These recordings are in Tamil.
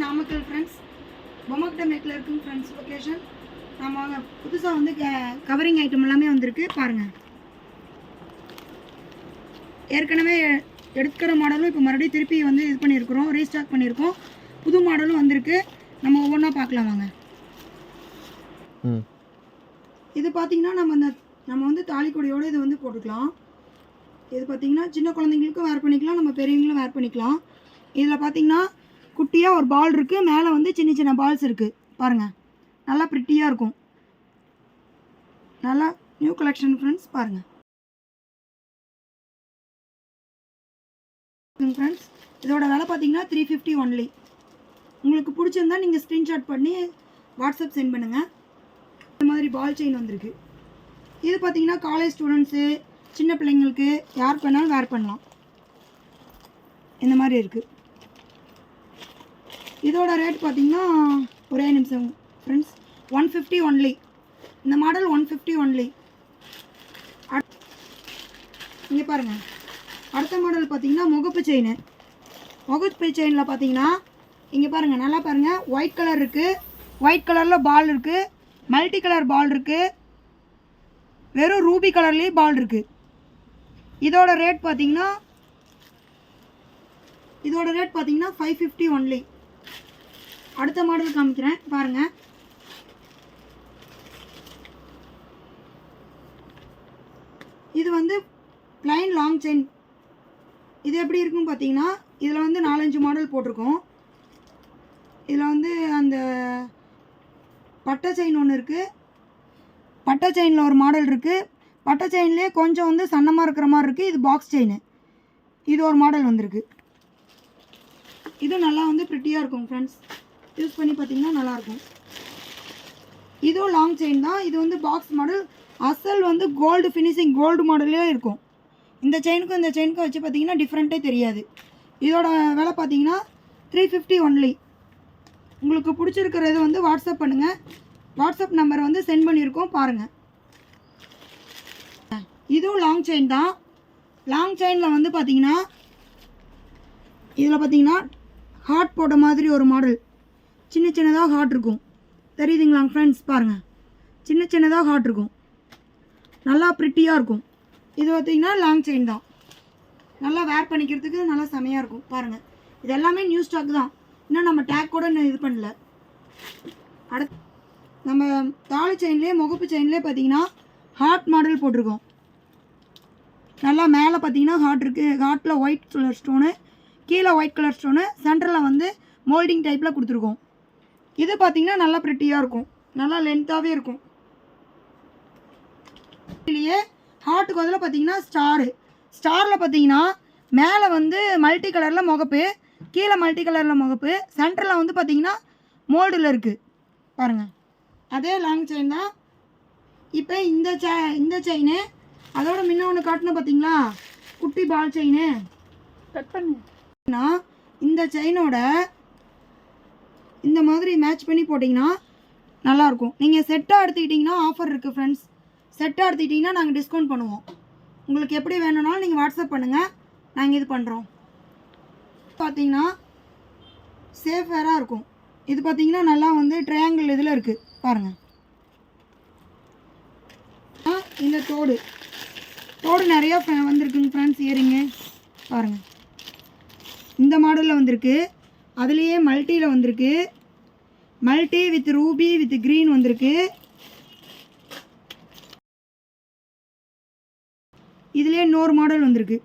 நாமக்கல் ஃப்ரெண்ட்ஸ். பொம்மக்ட மேட்டில் இருக்குங்க ஃப்ரெண்ட்ஸ் லொக்கேஷன். நம்ம வாங்க புதுசாக வந்து கவரிங் ஐட்டம் எல்லாமே வந்திருக்கு பாருங்கள். ஏற்கனவே எடுக்கிற மாடலும் இப்போ மறுபடியும் திருப்பி வந்து இது பண்ணியிருக்கிறோம், ரீஸ்டாக் பண்ணியிருக்கோம். புது மாடலும் வந்திருக்கு. நம்ம ஒவ்வொன்றா பார்க்கலாம் வாங்க. இது பார்த்திங்கன்னா நம்ம வந்து தாலிக்கொடியோடு இது வந்து போட்டுக்கலாம். இது பார்த்திங்கன்னா சின்ன குழந்தைங்களுக்கும் வேர் பண்ணிக்கலாம், நம்ம பெரியவங்களும் வேர் பண்ணிக்கலாம். இதில் பார்த்திங்கன்னா குட்டியாக ஒரு பால் இருக்குது, மேலே வந்து சின்ன சின்ன பால்ஸ் இருக்குது பாருங்கள். நல்லா ப்ரிட்டியாக இருக்கும், நல்லா நியூ கலெக்ஷன் ஃப்ரெண்ட்ஸ் பாருங்கள். ஃப்ரெண்ட்ஸ் இதோட விலை பார்த்தீங்கன்னா 350 ஒன்லி. உங்களுக்கு பிடிச்சிருந்தா நீங்கள் ஸ்க்ரீன்ஷாட் பண்ணி வாட்ஸ்அப் சென்ட் பண்ணுங்கள். இந்த மாதிரி பால் செயின் வந்திருக்கு. இது பார்த்தீங்கன்னா காலேஜ் ஸ்டூடெண்ட்ஸு, சின்ன பிள்ளைங்களுக்கு யார் வேணாலும் வேர் பண்ணலாம். இந்த மாதிரி இருக்குது. இதோட ரேட் பார்த்தீங்கன்னா ஒரே நிமிஷம் ஃப்ரெண்ட்ஸ், 150 ஒன்லி. இந்த மாடல் 150 ஒன்லி. இங்கே பாருங்கள், அடுத்த மாடல் பார்த்தீங்கன்னா முகப்பு செயின். முகப்பு செயினில் பார்த்தீங்கன்னா இங்கே பாருங்கள், நல்லா பாருங்கள், ஒயிட் கலர் இருக்குது, ஒயிட் கலரில் பால் இருக்குது, மல்டி கலர் பால் இருக்குது, வெறும் ரூபி கலர்லேயும் பால் இருக்குது. இதோட ரேட் பார்த்தீங்கன்னா 550 ஒன்லி. அடுத்த மாடல் காமிக்கிறேன் பாருங்கள். இது வந்து ப்ளைன் லாங் செயின். இது எப்படி இருக்குன்னு பார்த்தீங்கன்னா இதில் வந்து 4-5 மாடல் போட்டிருக்கோம். இதில் வந்து அந்த பட்டை செயின் ஒன்று இருக்குது, பட்டை செயினில் ஒரு மாடல் இருக்குது, பட்டை செயின்லேயே கொஞ்சம் வந்து சன்னமாக இருக்கிற மாதிரி இருக்குது. இது பாக்ஸ் செயின், இது ஒரு மாடல் வந்திருக்கு. இதுவும் நல்லா வந்து ப்ரிட்டியாக இருக்கும் ஃப்ரெண்ட்ஸ், யூஸ் பண்ணி பார்த்தீங்கன்னா நல்லாயிருக்கும். இதுவும் லாங் செயின் தான். இது வந்து பாக்ஸ் மாடல், அசல் வந்து கோல்டு ஃபினிஷிங், கோல்டு மாடலே இருக்கும். இந்த செயினுக்கும் இந்த செயினுக்கும் வச்சு பார்த்தீங்கன்னா டிஃப்ரெண்ட்டே தெரியாது. இதோட விலை பார்த்தீங்கன்னா 350 ஒன்லி. உங்களுக்கு பிடிச்சிருக்கிறது வந்து வாட்ஸ்அப் பண்ணுங்கள். வாட்ஸ்அப் நம்பர் வந்து சென்ட் பண்ணியிருக்கோம் பாருங்கள். இதுவும் லாங் செயின் தான். லாங் செயினில் வந்து பார்த்தீங்கன்னா இதில் பார்த்தீங்கன்னா ஹார்ட் போட்ட மாதிரி ஒரு மாடல், சின்ன சின்னதாக ஹார்ட் இருக்கும், தெரியுதுங்களா ஃப்ரெண்ட்ஸ் பாருங்கள். சின்ன சின்னதாக ஹார்ட் இருக்கும், நல்லா ப்ரிட்டியாக இருக்கும். இது பார்த்திங்கன்னா லாங் செயின் தான், நல்லா வேர் பண்ணிக்கிறதுக்கு நல்லா செமையாக இருக்கும் பாருங்கள். இது எல்லாமே நியூ ஸ்டாக் தான், இன்னும் நம்ம டேக் கூட இன்னும் இது பண்ணல. அடுத்து நம்ம தாலி செயின்லேயே முகப்பு செயின்லேயே பார்த்திங்கன்னா ஹார்ட் மாடல் போட்டிருக்கோம். நல்லா மேலே பார்த்திங்கன்னா ஹார்ட் இருக்குது, ஹார்ட்டில் ஒயிட் கலர் ஸ்டோனு, கீழே ஒயிட் கலர் ஸ்டோனு, சென்டரில் வந்து மோல்டிங் டைப்பில் கொடுத்துருக்கோம். இது பார்த்திங்கன்னா நல்லா ப்ரிட்டியாக இருக்கும், நல்லா லென்த்தாகவே இருக்கும். இதுலேயே ஹார்ட்டுக்கு பதில் பார்த்தீங்கன்னா ஸ்டாரில் பார்த்தீங்கன்னா மேலே வந்து மல்டி கலரில் முகப்பு, கீழே மல்டி கலரில் முகப்பு, சென்டரில் வந்து பார்த்தீங்கன்னா மோல்டில் இருக்குது பாருங்கள். அதே லாங் செயின் தான். இப்போ இந்த செயினு அதோட முன்ன ஒன்று காட்டணும் பார்த்தீங்களா, குட்டி பால் செயினு கட் பண்ணுன்னா இந்த செயினோட இந்த மாதிரி மேட்ச் பண்ணி போட்டிங்கன்னா நல்லாயிருக்கும். நீங்கள் செட்டாக எடுத்துக்கிட்டிங்கன்னா ஆஃபர் இருக்குது ஃப்ரெண்ட்ஸ். செட்டாக எடுத்துக்கிட்டிங்கன்னா நாங்கள் டிஸ்கவுண்ட் பண்ணுவோம். உங்களுக்கு எப்படி வேணும்னாலும் நீங்கள் வாட்ஸ்அப் பண்ணுங்கள், நாங்கள் இது பண்ணுறோம். பார்த்தீங்கன்னா சேஃபராக இருக்கும். இது பார்த்தீங்கன்னா நல்லா வந்து ட்ரையாங்கிள் இதில் இருக்குது பாருங்கள். இந்த தோடு நிறையா வந்திருக்குங்க ஃப்ரெண்ட்ஸ். இயரிங்கு பாருங்கள், இந்த மாடலில் வந்திருக்கு, அதுலேயே மல்டியில் வந்திருக்கு, multi with Ruby with green வந்திருக்கு. இதுலேயே இன்னொரு மாடல் வந்திருக்கு.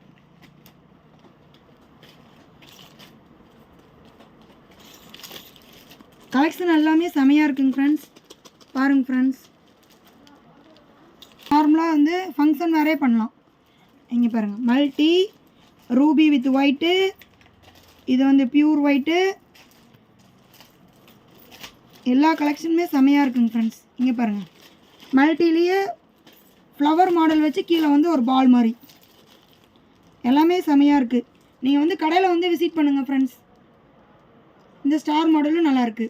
கலெக்ஷன் எல்லாமே செமையாக இருக்குங்க ஃப்ரெண்ட்ஸ் பாருங்கள் ஃப்ரெண்ட்ஸ். நார்மலாக வந்து ஃபங்க்ஷன் வேறே பண்ணலாம். இங்கே பாருங்கள், மல்டி ரூபி வித் ஒயிட்டு, இது வந்து பியூர் ஒயிட்டு, எல்லா கலெக்ஷனுமே செமையாக இருக்குங்க ஃப்ரெண்ட்ஸ். இங்கே பாருங்கள், மல்டிலேயே ஃப்ளவர் மாடல் வச்சு கீழே வந்து ஒரு பால் மாதிரி, எல்லாமே செமையாக இருக்குது. நீங்கள் வந்து கடையில் வந்து விசிட் பண்ணுங்கள் ஃப்ரெண்ட்ஸ். இந்த ஸ்டார் மாடலும் நல்லாயிருக்கு.